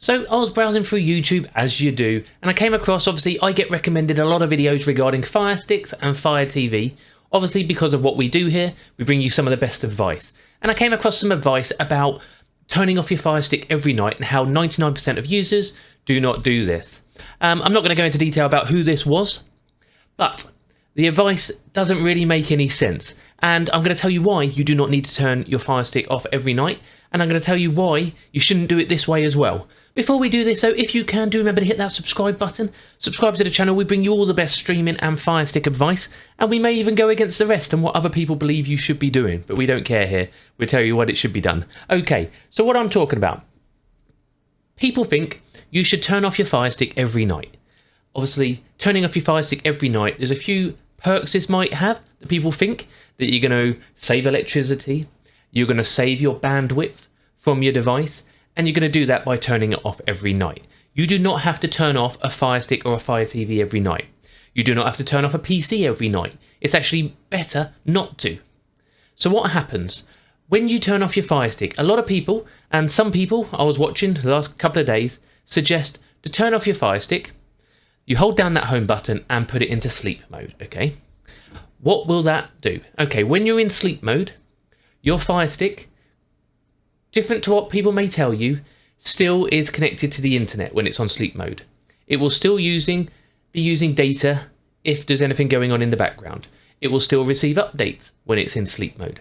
So I was browsing through YouTube, as you do, and I came across, obviously, I get recommended a lot of videos regarding Fire Sticks and Fire TV. Obviously, because of what we do here, we bring you some of the best advice. And I came across some advice about turning off your Fire Stick every night and how 99% of users do not do this. I'm not going to go into detail about who this was, but the advice doesn't really make any sense. And I'm going to tell you why you do not need to turn your Fire Stick off every night. And I'm going to tell you why you shouldn't do it this way as well. Before we do this though, if you can, do remember to hit that subscribe button. Subscribe to the channel, we bring you all the best streaming and Fire Stick advice. And we may even go against the rest and what other people believe you should be doing. But we don't care here, we'll tell you what it should be done. Okay, so what I'm talking about. People think you should turn off your Fire Stick every night. Obviously, turning off your Fire Stick every night, there's a few perks this might have that people think. That you're going to save electricity, you're going to save your bandwidth from your device, and you're going to do that by turning it off every night. You do not have to turn off a Fire Stick or a Fire TV every night. You do not have to turn off a PC every night. It's actually better not to. So what happens? When you turn off your Fire Stick, a lot of people, and some people I was watching the last couple of days, suggest to turn off your Fire Stick, you hold down that home button and put it into sleep mode, okay? What will that do? Okay, when you're in sleep mode, your Fire Stick, different to what people may tell you, still is connected to the internet when it's on sleep mode. It will still be using data if there's anything going on in the background. It will still receive updates when it's in sleep mode.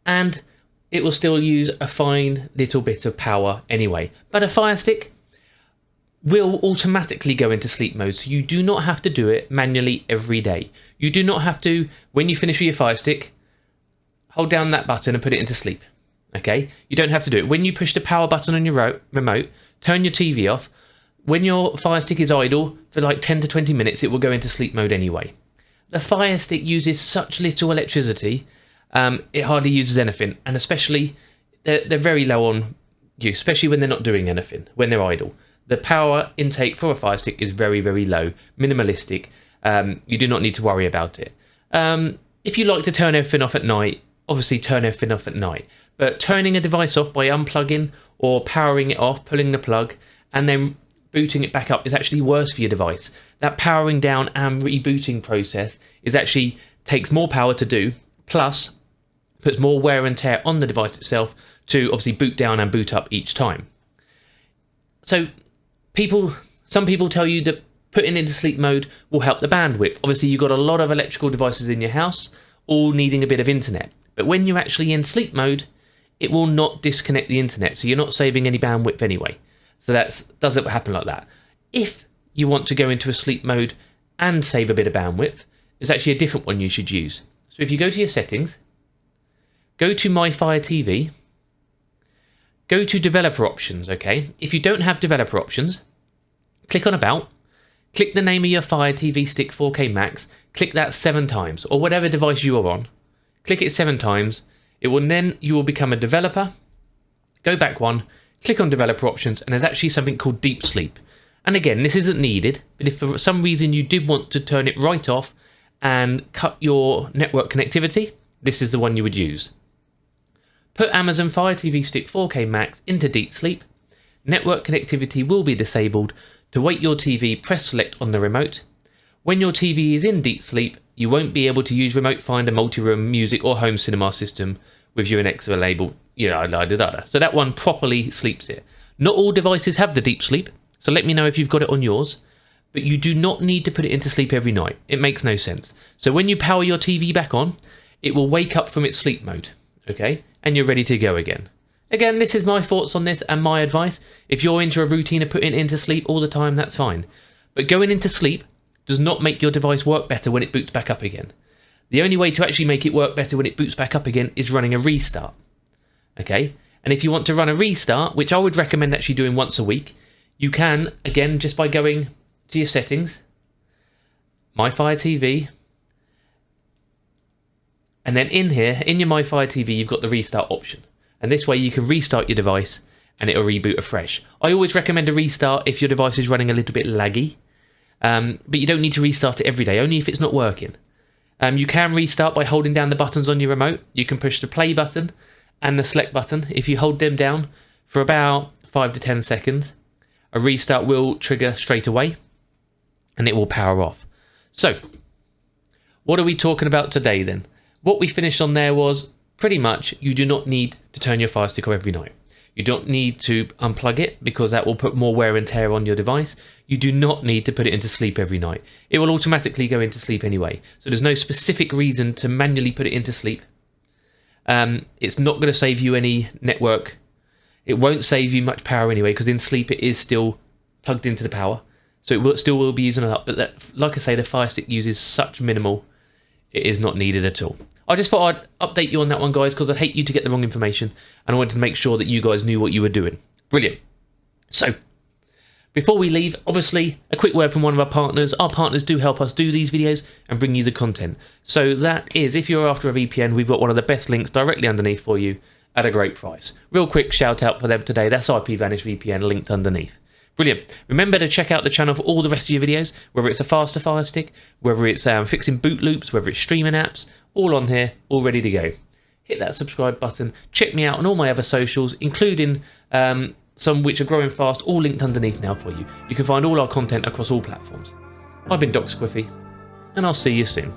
And it will still use a fine little bit of power anyway. But a Fire Stick will automatically go into sleep mode, so you do not have to do it manually every day. You do not have to, when you finish with your Fire Stick, hold down that button and put it into sleep. Okay? You don't have to do it. When you push the power button on your remote, turn your TV off, when your Fire Stick is idle for like 10 to 20 minutes, it will go into sleep mode anyway. The Fire Stick uses such little electricity, it hardly uses anything, and especially, they're very low on use, especially when they're not doing anything, when they're idle. The power intake for a Fire Stick is very, very low, minimalistic. You do not need to worry about it. If you like to turn everything off at night, obviously turn everything off at night. But turning a device off by unplugging or powering it off, pulling the plug, and then booting it back up is actually worse for your device. That powering down and rebooting process takes more power to do, plus puts more wear and tear on the device itself to obviously boot down and boot up each time. So some people tell you that putting into sleep mode will help the bandwidth. Obviously, you've got a lot of electrical devices in your house, all needing a bit of internet. But when you're actually in sleep mode, it will not disconnect the internet, so you're not saving any bandwidth anyway. So that doesn't happen like that. If you want to go into a sleep mode and save a bit of bandwidth, there's actually a different one you should use. So if you go to your settings, go to My Fire TV, go to developer options, okay? If you don't have developer options, click on About, click the name of your Fire TV Stick 4K Max, click that 7 times, or whatever device you are on, click it 7 times, you will become a developer, go back one, click on developer options, and there's actually something called deep sleep. And again, this isn't needed, but if for some reason you did want to turn it right off and cut your network connectivity, this is the one you would use. Put Amazon Fire TV Stick 4K Max into deep sleep. Network connectivity will be disabled. To wake your TV, press select on the remote. When your TV is in deep sleep, you won't be able to use Remote Finder, multi-room, music or home cinema system with your Alexa label. So that one properly sleeps it. Not all devices have the deep sleep, so let me know if you've got it on yours. But you do not need to put it into sleep every night. It makes no sense. So when you power your TV back on, it will wake up from its sleep mode, okay? And you're ready to go again. Again, this is my thoughts on this and my advice. If you're into a routine of putting it into sleep all the time, that's fine. But going into sleep does not make your device work better when it boots back up again. The only way to actually make it work better when it boots back up again is running a restart. Okay? And if you want to run a restart, which I would recommend actually doing once a week, you can, again, just by going to your settings, My Fire TV, and then in here, in your My Fire TV, you've got the restart option. And this way you can restart your device and it'll reboot afresh. I always recommend a restart if your device is running a little bit laggy. But you don't need to restart it every day, only if it's not working. You can restart by holding down the buttons on your remote. You can push the play button and the select button. If you hold them down for about 5 to 10 seconds, a restart will trigger straight away and it will power off. So what are we talking about today then? What we finished on there was pretty much you do not need to turn your Firestick off every night. You don't need to unplug it because that will put more wear and tear on your device. You do not need to put it into sleep every night. It will automatically go into sleep anyway. So there's no specific reason to manually put it into sleep. It's not going to save you any network. It won't save you much power anyway because in sleep it is still plugged into the power. So it still will be using it up. But that, like I say, the Firestick uses such minimal, it is not needed at all. I just thought I'd update you on that one, guys, because I'd hate you to get the wrong information, and I wanted to make sure that you guys knew what you were doing. Brilliant. So, before we leave, obviously, a quick word from one of our partners. Our partners do help us do these videos and bring you the content. So that is, if you're after a VPN, we've got one of the best links directly underneath for you at a great price. Real quick shout out for them today. That's IPVanish VPN linked underneath. Brilliant. Remember to check out the channel for all the rest of your videos, whether it's a faster Firestick, whether it's fixing boot loops, whether it's streaming apps, all on here, all ready to go. Hit that subscribe button. Check me out on all my other socials, including some which are growing fast, all linked underneath now for you. You can find all our content across all platforms. I've been Dr. Squiffy, and I'll see you soon.